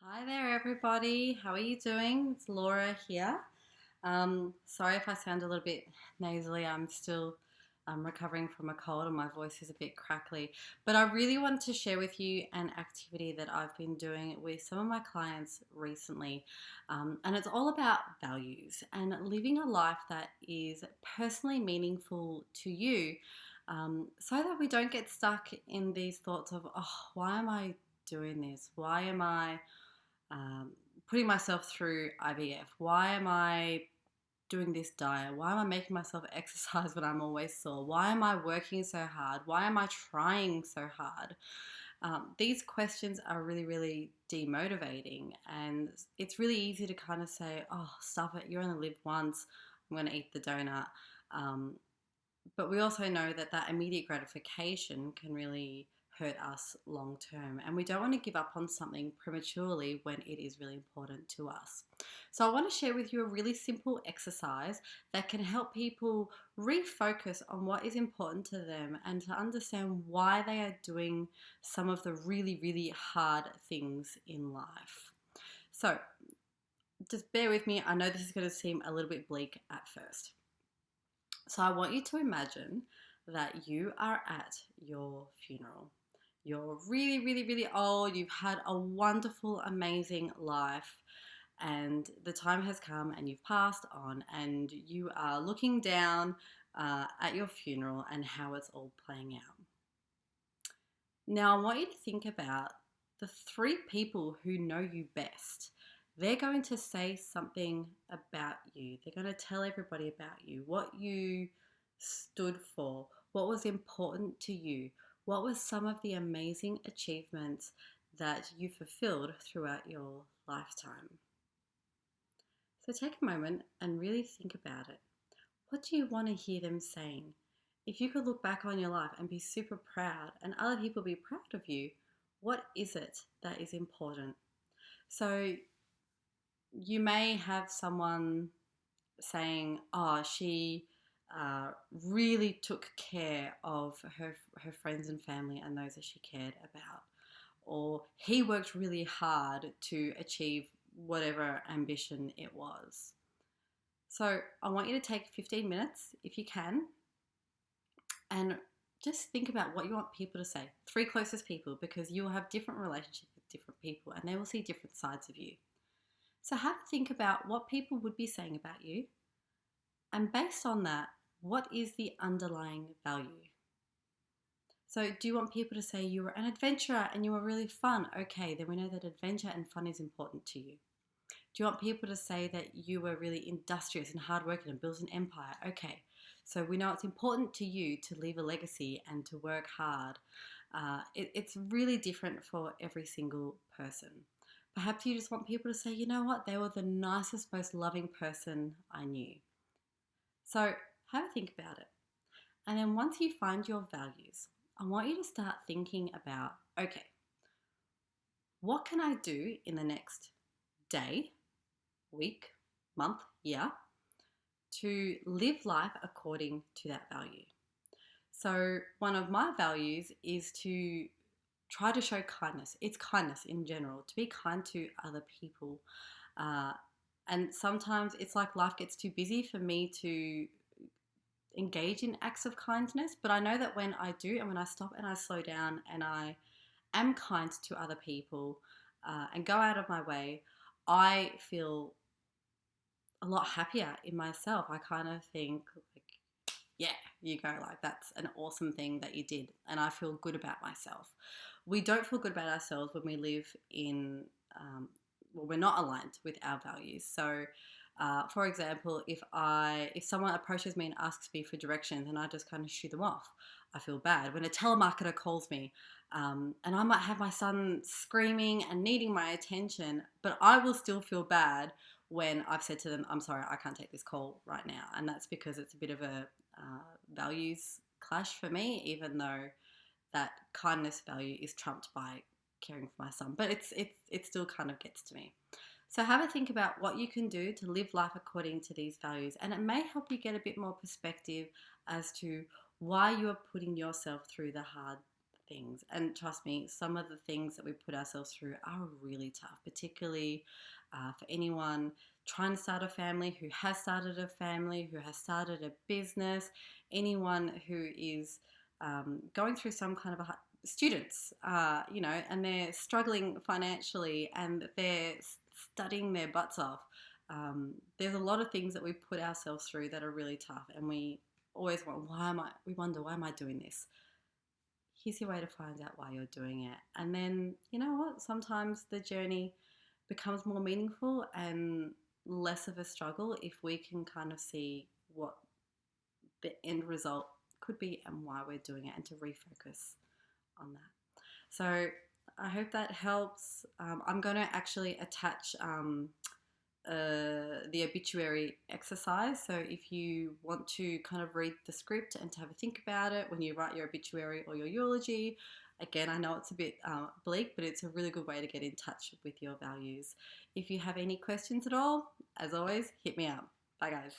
Hi there, everybody. How are you doing? It's Laura here. Sorry if I sound a little bit nasally. I'm still recovering from a cold and my voice is a bit crackly. But I really want to share with you an activity that I've been doing with some of my clients recently. And it's all about values and living a life that is personally meaningful to you, so that we don't get stuck in these thoughts of, oh, why am I doing this? Why am I um, putting myself through IVF? Why am I doing this diet? Why am I making myself exercise when I'm always sore? Why am I working so hard? Why am I trying so hard? These questions are really, really demotivating, and it's really easy to kind of say, oh, stuff it, you only live once, I'm going to eat the donut. Um, but we also know that that immediate gratification can really hurt us long term. And we don't want to give up on something prematurely when it is really important to us. So, I want to share with you a really simple exercise that can help people refocus on what is important to them and to understand why they are doing some of the really, really hard things in life. So, just bear with me. I know this is going to seem a little bit bleak at first. So I want you to imagine that you are at your funeral. You're really, really, really old. You've had a wonderful, amazing life, and the time has come and you've passed on, and you are looking down at your funeral and how it's all playing out. Now, I want you to think about the three people who know you best. They're going to say something about you. They're going to tell everybody about you, what you stood for, what was important to you, what were some of the amazing achievements that you fulfilled throughout your lifetime. So take a moment and really think about it. What do you want to hear them saying? If you could look back on your life and be super proud and other people be proud of you, what is it that is important? So you may have someone saying, oh, she really took care of her friends and family and those that she cared about. Or he worked really hard to achieve whatever ambition it was. So I want you to take 15 minutes, if you can, and just think about what you want people to say. Three closest people, because you will have different relationships with different people and they will see different sides of you. So have a think about what people would be saying about you, and based on that, what is the underlying value? So do you want people to say you were an adventurer and you were really fun? Okay, then we know that adventure and fun is important to you. Do you want people to say that you were really industrious and hardworking and built an empire? Okay, so we know it's important to you to leave a legacy and to work hard. It's really different for every single person. Perhaps you just want people to say, you know what, they were the nicest, most loving person I knew. So have a think about it. And then once you find your values, I want you to start thinking about, okay, what can I do in the next day, week, month, year to live life according to that value? So one of my values is to try to show kindness. It's kindness in general, to be kind to other people. Uh, and sometimes it's like life gets too busy for me to engage in acts of kindness, but I know that when I do and when I stop and I slow down and I am kind to other people and go out of my way, I feel a lot happier in myself. I kind of think, like, yeah, you go, like, that's an awesome thing that you did, and I feel good about myself. We don't feel good about ourselves when we live in, well, we're not aligned with our values. So for example, if someone approaches me and asks me for directions and I just kind of shoo them off, I feel bad. When a telemarketer calls me, and I might have my son screaming and needing my attention, but I will still feel bad when I've said to them, I'm sorry, I can't take this call right now. And that's because it's a bit of a values clash for me, even though that kindness value is trumped by caring for my son. But it still kind of gets to me. So have a think about what you can do to live life according to these values, and it may help you get a bit more perspective as to why you are putting yourself through the hard things. And trust me, some of the things that we put ourselves through are really tough, particularly for anyone trying to start a family, who has started a family, who has started a business, anyone who is going through some kind of a students, and they're struggling financially and they're studying their butts off. There's a lot of things that we put ourselves through that are really tough, and we always we wonder, why am I doing this? Here's your way to find out why you're doing it. And then, you know what? Sometimes the journey becomes more meaningful and less of a struggle if we can kind of see what the end result could be and why we're doing it, and to refocus on that. So I hope that helps. I'm going to actually attach the obituary exercise. So if you want to kind of read the script and to have a think about it when you write your obituary or your eulogy, again, I know it's a bit bleak, but it's a really good way to get in touch with your values. If you have any questions at all, as always, hit me up. Bye, guys.